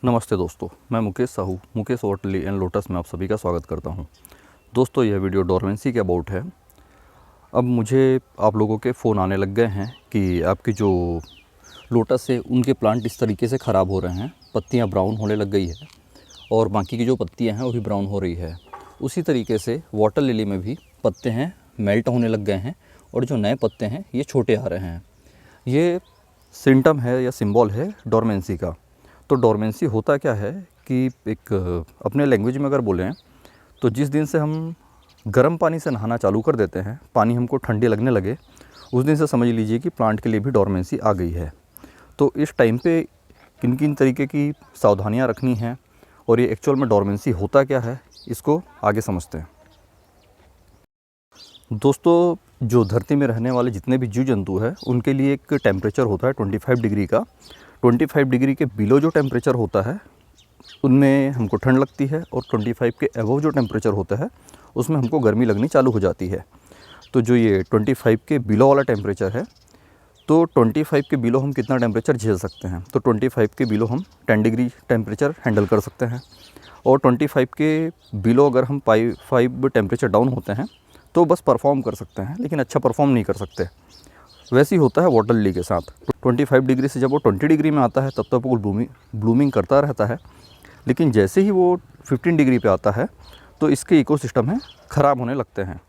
नमस्ते दोस्तों, मैं मुकेश साहू मुकेश होटली एंड लोटस में आप सभी का स्वागत करता हूं। दोस्तों, यह वीडियो डोरमेंसी के अबाउट है। अब मुझे आप लोगों के फ़ोन आने लग गए हैं कि आपकी जो लोटस है उनके प्लांट इस तरीके से ख़राब हो रहे हैं, पत्तियां ब्राउन होने लग गई है और बाकी की जो पत्तियां हैं वो भी ब्राउन हो रही है। उसी तरीके से वाटर लिली में भी पत्ते हैं मेल्ट होने लग गए हैं और जो नए पत्ते हैं ये छोटे आ रहे हैं। ये सिम्टम है या सिंबल है डोरमेंसी का। तो डोरमेंसी होता क्या है कि एक अपने लैंग्वेज में अगर बोलें तो जिस दिन से हम गर्म पानी से नहाना चालू कर देते हैं, पानी हमको ठंडी लगने लगे, उस दिन से समझ लीजिए कि प्लांट के लिए भी डोरमेंसी आ गई है। तो इस टाइम पे किन किन तरीके की सावधानियां रखनी हैं और ये एक्चुअल में डोरमेंसी होता क्या है, इसको आगे समझते हैं। दोस्तों, जो धरती में रहने वाले जितने भी जीव जंतु हैं उनके लिए एक टेम्परेचर होता है 25 डिग्री का। 25 डिग्री के बिलो जो टेम्परेचर होता है उनमें हमको ठंड लगती है और 25 के अबव जो टेम्परेचर होता है उसमें हमको गर्मी लगनी चालू हो जाती है। तो जो ये 25 के बिलो वाला टेम्परेचर है, तो 25 के बिलो हम कितना टेम्परेचर झेल सकते हैं? तो 25 के बिलो हम 10 डिग्री टेम्परेचर हैंडल कर सकते हैं और 25 के बिलो अगर हम 5 टेम्परेचर डाउन होते हैं तो बस परफॉर्म कर सकते हैं, लेकिन अच्छा परफॉर्म नहीं कर सकते। वैसे ही होता है वाटर लिली के साथ। 25 डिग्री से जब वो 20 डिग्री में आता है तब तक वो ब्लूमिंग करता रहता है, लेकिन जैसे ही वो 15 डिग्री पे आता है तो इसके इकोसिस्टम है ख़राब होने लगते हैं।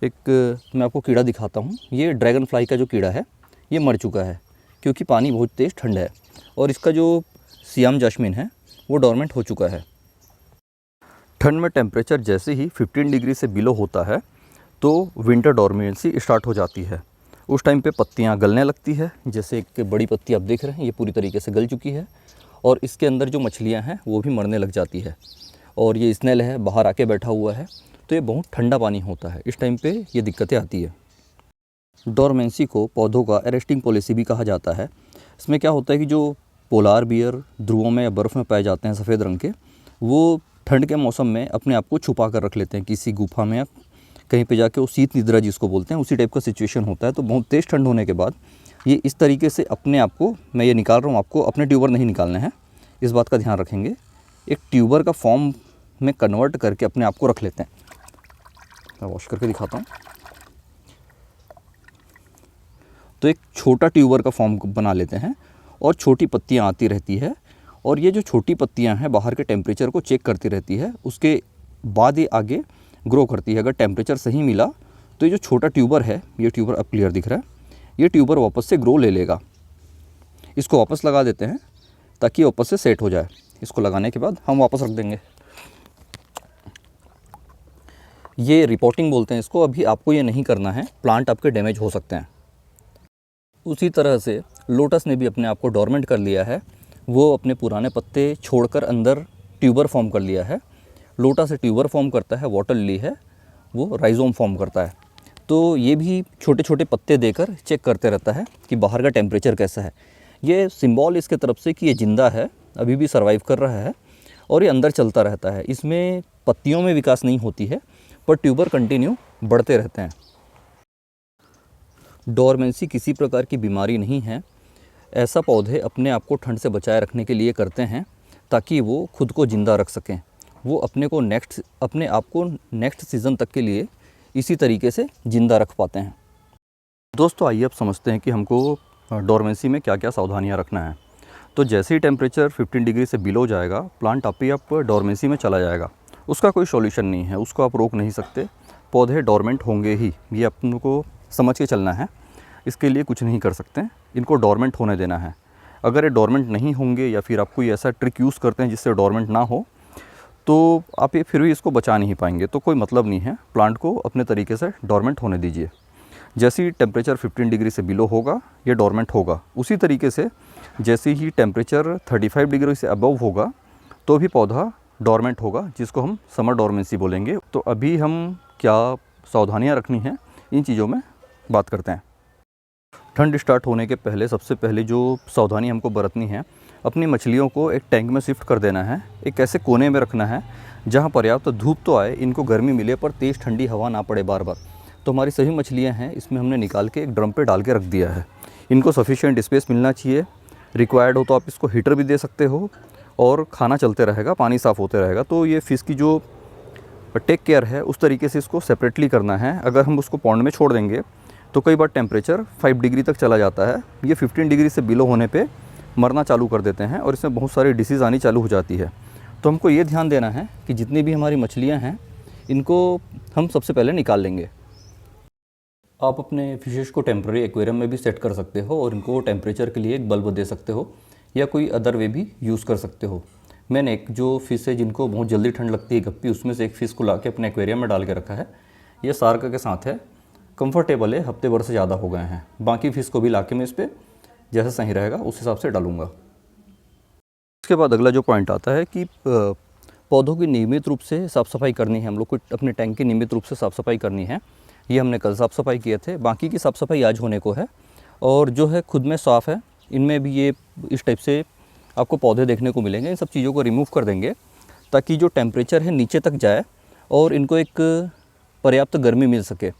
एक मैं आपको कीड़ा दिखाता हूँ। ये ड्रैगन फ्लाई का जो कीड़ा है ये मर चुका है क्योंकि पानी बहुत तेज़ ठंड है और इसका जो सियाम जास्मिन है वो डोरमेंट हो चुका है। ठंड में टेम्परेचर जैसे ही 15 डिग्री से बिलो होता है तो विंटर डोरमेंसी स्टार्ट हो जाती है। उस टाइम पे पत्तियां गलने लगती है। जैसे एक बड़ी पत्ती आप देख रहे हैं, ये पूरी तरीके से गल चुकी है और इसके अंदर जो मछलियां हैं वो भी मरने लग जाती है। और ये स्नेल है, बाहर आके बैठा हुआ है, तो ये बहुत ठंडा पानी होता है। इस टाइम पे ये दिक्कतें आती है। डोरमेंसी को पौधों का अरेस्टिंग पॉलिसी भी कहा जाता है। इसमें क्या होता है कि जो पोलार बियर ध्रुवों में या बर्फ़ में पाए जाते हैं सफ़ेद रंग के, वो ठंड के मौसम में अपने आप को छुपा कर रख लेते हैं किसी गुफा में या कहीं पे जाके। वो शीत निद्रा जिसको बोलते हैं, उसी टाइप का सिचुएशन होता है। तो बहुत तेज़ ठंड होने के बाद ये इस तरीके से अपने आप को, मैं ये निकाल रहा हूँ, आपको अपने ट्यूबर नहीं निकालने हैं, इस बात का ध्यान रखेंगे। एक ट्यूबर का फॉर्म में कन्वर्ट करके अपने आप को रख लेते हैं। मैं वॉश करके दिखाता हूँ। तो एक छोटा ट्यूबर का फॉर्म बना लेते हैं और छोटी पत्तियाँ आती रहती है और ये जो छोटी पत्तियाँ हैं बाहर के टेम्परेचर को चेक करती रहती है। उसके बाद ये आगे ग्रो करती है। अगर टेम्परेचर सही मिला तो ये जो छोटा ट्यूबर है, ये ट्यूबर अब क्लियर दिख रहा है, ये ट्यूबर वापस से ग्रो ले लेगा। इसको वापस लगा देते हैं ताकि वापस से सेट हो जाए। इसको लगाने के बाद हम वापस रख देंगे। ये रिपोर्टिंग बोलते हैं इसको। अभी आपको ये नहीं करना है, प्लांट आपके डैमेज हो सकते हैं। उसी तरह से लोटस ने भी अपने आप को डोरमेंट कर लिया है। वो अपने पुराने पत्ते छोड़कर अंदर ट्यूबर फॉर्म कर लिया है। लोटस से ट्यूबर फॉर्म करता है, वाटर लिली है वो राइजोम फॉर्म करता है। तो ये भी छोटे छोटे पत्ते देकर चेक करते रहता है कि बाहर का टेम्परेचर कैसा है। ये सिंबल इसके तरफ से कि ये ज़िंदा है, अभी भी सर्वाइव कर रहा है और ये अंदर चलता रहता है। इसमें पत्तियों में विकास नहीं होती है पर ट्यूबर कंटिन्यू बढ़ते रहते हैं। डोरमेंसी किसी प्रकार की बीमारी नहीं है। ऐसा पौधे अपने आप को ठंड से बचाए रखने के लिए करते हैं ताकि वो खुद को ज़िंदा रख सकें। वो अपने आप को नेक्स्ट सीज़न तक के लिए इसी तरीके से ज़िंदा रख पाते हैं। दोस्तों, आइए अब समझते हैं कि हमको डोरमेंसी में क्या क्या सावधानियां रखना है। तो जैसे ही टेम्परेचर 15 डिग्री से बिलो जाएगा, प्लांट आप ही आप डोरमेंसी में चला जाएगा। उसका कोई सॉल्यूशन नहीं है, उसको आप रोक नहीं सकते। पौधे डोरमेंट होंगे ही, ये अपन को समझ के चलना है। इसके लिए कुछ नहीं कर सकते, इनको डोरमेंट होने देना है। अगर ये डोरमेंट नहीं होंगे या फिर आप कोई ऐसा ट्रिक यूज़ करते हैं जिससे डोरमेंट ना हो, तो आप ये फिर भी इसको बचा नहीं पाएंगे। तो कोई मतलब नहीं है, प्लांट को अपने तरीके से डोरमेंट होने दीजिए। जैसे ही टेम्परेचर 15 डिग्री से बिलो होगा ये डोरमेंट होगा। उसी तरीके से जैसे ही टेम्परेचर 35 डिग्री से अबव होगा तो भी पौधा डोरमेंट होगा, जिसको हम समर डोरमेंसी बोलेंगे। तो अभी हम क्या सावधानियाँ रखनी हैं इन चीज़ों में बात करते हैं। ठंड स्टार्ट होने के पहले सबसे पहले जो सावधानी हमको बरतनी है, अपनी मछलियों को एक टैंक में शिफ्ट कर देना है। एक ऐसे कोने में रखना है जहाँ पर्याप्त धूप तो आए, इनको गर्मी मिले पर तेज़ ठंडी हवा ना पड़े बार बार। तो हमारी सभी मछलियाँ हैं इसमें हमने निकाल के एक ड्रम पे डाल के रख दिया है। इनको सफिशिएंट स्पेस मिलना चाहिए। रिक्वायर्ड हो तो आप इसको हीटर भी दे सकते हो और खाना चलते रहेगा, पानी साफ़ होते रहेगा। तो ये फ़िश की जो टेक केयर है उस तरीके से इसको सेपरेटली करना है। अगर हम उसको पॉन्ड में छोड़ देंगे तो कई बार टेम्परेचर 5 डिग्री तक चला जाता है। ये 15 डिग्री से बिलो होने पे मरना चालू कर देते हैं और इसमें बहुत सारी डिसीज़ आनी चालू हो जाती है। तो हमको ये ध्यान देना है कि जितनी भी हमारी मछलियाँ हैं इनको हम सबसे पहले निकाल लेंगे। आप अपने फिशेस को टेम्प्रेरी एक्वेरियम में भी सेट कर सकते हो और इनको टेम्परेचर के लिए एक बल्ब दे सकते हो या कोई अदर वे भी यूज़ कर सकते हो। मैंने एक जो फ़िश है जिनको बहुत जल्दी ठंड लगती है गप्पी, उसमें से एक फ़िश को ला के अपने एक्वेरियम में डाल के रखा है। ये सार्क के साथ है, कंफर्टेबल है, हफ्ते भर से ज़्यादा हो गए हैं। बाकी फ़िश को भी ला के मैं इस पर जैसा सही रहेगा उस हिसाब से डालूँगा। उसके बाद अगला जो पॉइंट आता है कि पौधों की नियमित रूप से साफ़ सफाई करनी है। हम लोग को अपने टैंक की नियमित रूप से साफ़ सफाई करनी है। ये हमने कल साफ़ सफाई किए थे, बाकी की साफ़ सफाई आज होने को है। और जो है खुद में साफ़ है, इनमें भी ये इस टाइप से आपको पौधे देखने को मिलेंगे। इन सब चीज़ों को रिमूव कर देंगे ताकि जो टेम्परेचर है नीचे तक जाए और इनको एक पर्याप्त गर्मी मिल सके।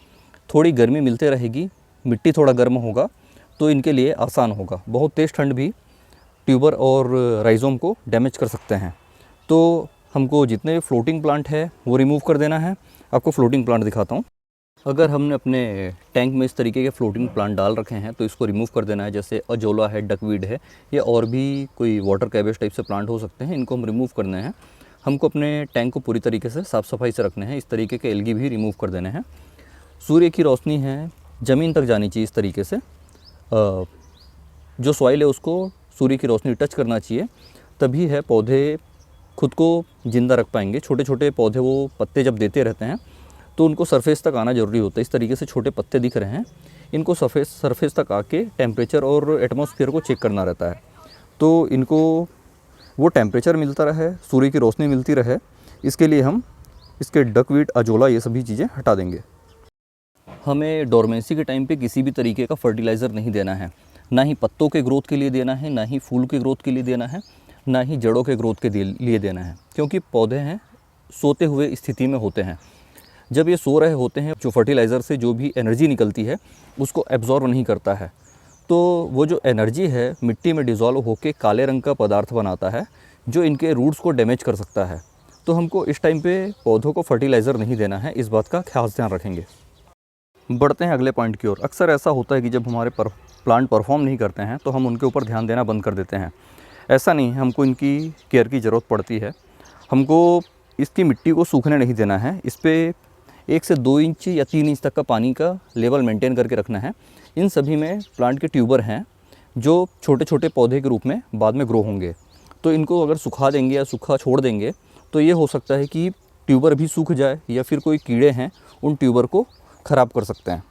थोड़ी गर्मी मिलते रहेगी, मिट्टी थोड़ा गर्म होगा तो इनके लिए आसान होगा। बहुत तेज़ ठंड भी ट्यूबर और राइज़ोम को डैमेज कर सकते हैं। तो हमको जितने फ्लोटिंग प्लांट है वो रिमूव कर देना है। आपको फ्लोटिंग प्लांट दिखाता हूँ। अगर हमने अपने टैंक में इस तरीके के फ्लोटिंग प्लांट डाल रखे हैं तो इसको रिमूव कर देना है। जैसे अजोला है, डकवीड है, या और भी कोई वाटर कैबेज टाइप से प्लांट हो सकते हैं, इनको हम रिमूव करने हैं। हमको अपने टैंक को पूरी तरीके से साफ़ सफाई से रखने हैं। इस तरीके के एल्गी भी रिमूव कर देने हैं। सूर्य की रोशनी है ज़मीन तक जानी चाहिए इस तरीके से। जो सॉइल है उसको सूर्य की रोशनी टच करना चाहिए, तभी है पौधे खुद को ज़िंदा रख पाएंगे। छोटे छोटे पौधे वो पत्ते जब देते रहते हैं तो उनको सरफेस तक आना ज़रूरी होता है। इस तरीके से छोटे पत्ते दिख रहे हैं, इनको सरफेस तक आके टेम्परेचर और एटमॉस्फेयर को चेक करना रहता है। तो इनको वो टेम्परेचर मिलता रहे, सूर्य की रोशनी मिलती रहे, इसके लिए हम इसके डकवीड, अजोला ये सभी चीज़ें हटा देंगे। हमें डोरमेंसी के टाइम पे किसी भी तरीके का फर्टिलाइज़र नहीं देना है। ना ही पत्तों के ग्रोथ के लिए देना है, ना ही फूल के ग्रोथ के लिए देना है, ना ही जड़ों के ग्रोथ के लिए देना है। क्योंकि पौधे हैं सोते हुए स्थिति में होते हैं। जब ये सो रहे होते हैं, जो फर्टिलाइज़र से जो भी एनर्जी निकलती है उसको एब्जॉर्ब नहीं करता है। तो वो जो एनर्जी है मिट्टी में डिज़ोल्व होकर काले रंग का पदार्थ बनाता है जो इनके रूट्स को डैमेज कर सकता है। तो हमको इस टाइम पे पौधों को फर्टिलाइज़र नहीं देना है, इस बात का खास ध्यान रखेंगे। बढ़ते हैं अगले पॉइंट की ओर। अक्सर ऐसा होता है कि जब हमारे प्लांट परफॉर्म नहीं करते हैं तो हम उनके ऊपर ध्यान देना बंद कर देते हैं। ऐसा नहीं है, हमको इनकी केयर की ज़रूरत पड़ती है। हमको इसकी मिट्टी को सूखने नहीं देना है। इस पर 1 से 2 इंच या 3 इंच तक का पानी का लेवल मेंटेन करके रखना है। इन सभी में प्लांट के ट्यूबर हैं जो छोटे छोटे पौधे के रूप में बाद में ग्रो होंगे। तो इनको अगर सुखा देंगे या सूखा छोड़ देंगे तो ये हो सकता है कि ट्यूबर भी सूख जाए या फिर कोई कीड़े हैं उन ट्यूबर को ख़राब कर सकते हैं।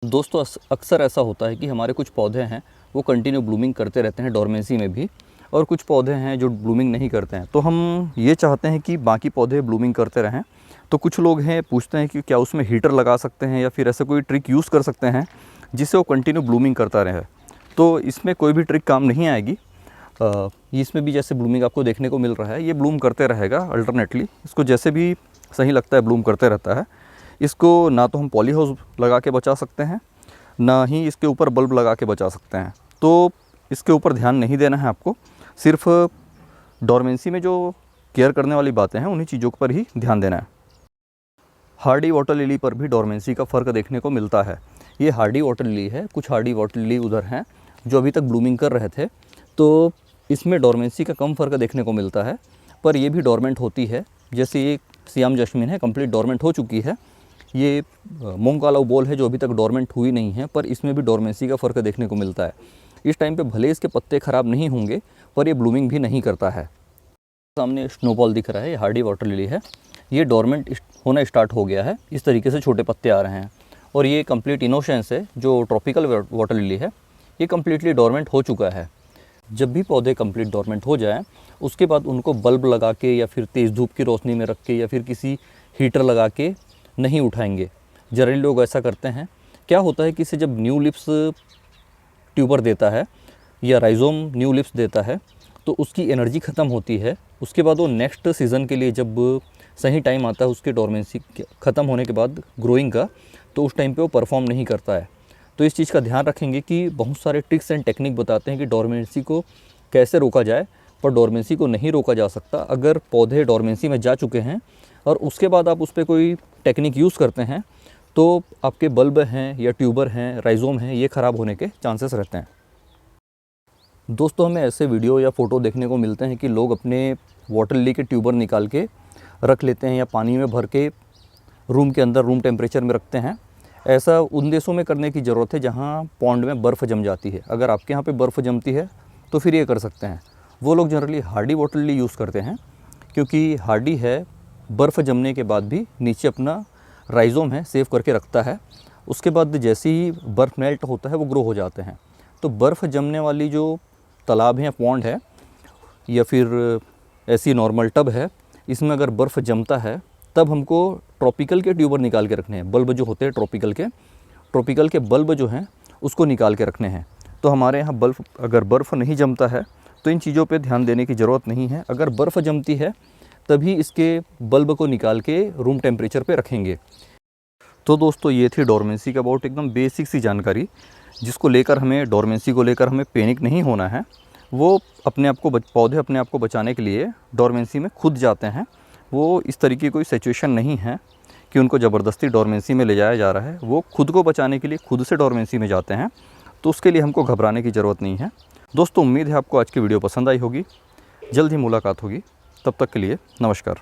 दोस्तों, अक्सर ऐसा होता है कि हमारे कुछ पौधे हैं वो कंटिन्यू ब्लूमिंग करते रहते हैं डोरमेंसी में भी, और कुछ पौधे हैं जो ब्लूमिंग नहीं करते हैं। तो हम ये चाहते हैं कि बाकी पौधे ब्लूमिंग करते रहें। तो कुछ लोग हैं पूछते हैं कि क्या उसमें हीटर लगा सकते हैं या फिर ऐसा कोई ट्रिक यूज़ कर सकते हैं जिससे वो कंटिन्यू ब्लूमिंग करता रहे। तो इसमें कोई भी ट्रिक काम नहीं आएगी। इसमें भी जैसे ब्लूमिंग आपको देखने को मिल रहा है, ये ब्लूम करते रहेगा अल्टरनेटली। इसको जैसे भी सही लगता है ब्लूम करते रहता है। इसको ना तो हम पॉली हाउस लगा के बचा सकते हैं, ना ही इसके ऊपर बल्ब लगा के बचा सकते हैं। तो इसके ऊपर ध्यान नहीं देना है आपको। सिर्फ डोरमेंसी में जो केयर करने वाली बातें हैं उन्हीं चीज़ों पर ही ध्यान देना है। हार्डी वाटर लिली पर भी डोरमेंसी का फ़र्क देखने को मिलता है। ये हार्डी वाटर लिली है, कुछ हार्डी वाटर लिली उधर हैं जो अभी तक ब्लूमिंग कर रहे थे। तो इसमें डोरमेंसी का कम फ़र्क देखने को मिलता है, पर ये भी डोरमेंट होती है। जैसे ये सियाम जैस्मिन है, कंप्लीट डोरमेंट हो चुकी है। ये मोंगकालाउ बॉल है जो अभी तक डोरमेंट हुई नहीं है, पर इसमें भी डोरमेंसी का फ़र्क देखने को मिलता है। इस टाइम पे भले इसके पत्ते ख़राब नहीं होंगे पर ये ब्लूमिंग भी नहीं करता है। सामने स्नोबॉल दिख रहा है, ये हार्डी वाटर लिली है। ये डोरमेंट होना स्टार्ट हो गया है, इस तरीके से छोटे पत्ते आ रहे हैं। और ये कंप्लीट इनोसेंस है जो ट्रॉपिकल वाटर लिली है, ये कम्प्लीटली डोरमेंट हो चुका है। जब भी पौधे कंप्लीट डोरमेंट हो जाए उसके बाद उनको बल्ब लगा के या फिर तेज़ धूप की रोशनी में रख के या फिर किसी हीटर लगा के नहीं उठाएंगे। जनरली लोग ऐसा करते हैं। क्या होता है कि इसे जब न्यू लिप्स ट्यूबर देता है या राइजोम न्यू लिप्स देता है तो उसकी एनर्जी ख़त्म होती है। उसके बाद वो नेक्स्ट सीज़न के लिए जब सही टाइम आता है उसके डोरमेंसी ख़त्म होने के बाद ग्रोइंग का, तो उस टाइम पे वो परफॉर्म नहीं करता है। तो इस चीज़ का ध्यान रखेंगे कि बहुत सारे ट्रिक्स एंड टेक्निक बताते हैं कि डोरमेंसी को कैसे रोका जाए, पर डोरमेंसी को नहीं रोका जा सकता। अगर पौधे डोरमेंसी में जा चुके हैं और उसके बाद आप उस पर कोई टेक्निक यूज़ करते हैं तो आपके बल्ब हैं या ट्यूबर हैं, राइजोम हैं, ये ख़राब होने के चांसेस रहते हैं। दोस्तों, हमें ऐसे वीडियो या फ़ोटो देखने को मिलते हैं कि लोग अपने वाटर लिली के ट्यूबर निकाल के रख लेते हैं या पानी में भर के रूम के अंदर रूम टेम्परेचर में रखते हैं। ऐसा उन देशों में करने की ज़रूरत है जहाँ पॉन्ड में बर्फ़ जम जाती है। अगर आपके यहाँ पे बर्फ़ जमती है तो फिर ये कर सकते हैं। वो लोग generally Hardy water lily use करते हैं, क्योंकि हार्डी है बर्फ़ जमने के बाद भी नीचे अपना राइजोम है सेव करके रखता है। उसके बाद जैसे ही बर्फ़ मेल्ट होता है वो ग्रो हो जाते हैं। तो बर्फ़ जमने वाली जो तालाब है, पॉन्ड है या फिर ऐसी नॉर्मल टब है, इसमें अगर बर्फ़ जमता है तब हमको ट्रॉपिकल के ट्यूबर निकाल के रखने हैं। बल्ब जो होते हैं ट्रॉपिकल के बल्ब जो हैं उसको निकाल के रखने हैं। तो हमारे यहाँ बल्ब अगर बर्फ़ नहीं जमता है तो इन चीज़ों पे ध्यान देने की ज़रूरत नहीं है। अगर बर्फ़ जमती है तभी इसके बल्ब को निकाल के रूम टेम्परेचर पे रखेंगे। तो दोस्तों, ये थी डोरमेंसी का अबाउट एकदम बेसिक सी जानकारी, जिसको लेकर हमें डोरमेंसी को लेकर हमें पैनिक नहीं होना है। वो अपने आप को पौधे अपने आप को बचाने के लिए डोरमेंसी में खुद जाते हैं। वो इस तरीके कोई सिचुएशन नहीं है कि उनको ज़बरदस्ती डोरमेंसी में ले जाया जा रहा है। वो खुद को बचाने के लिए खुद से डोरमेंसी में जाते हैं, तो उसके लिए हमको घबराने की ज़रूरत नहीं है। दोस्तों, उम्मीद है आपको आज की वीडियो पसंद आई होगी। जल्द ही मुलाकात होगी, तब तक के लिए नमस्कार।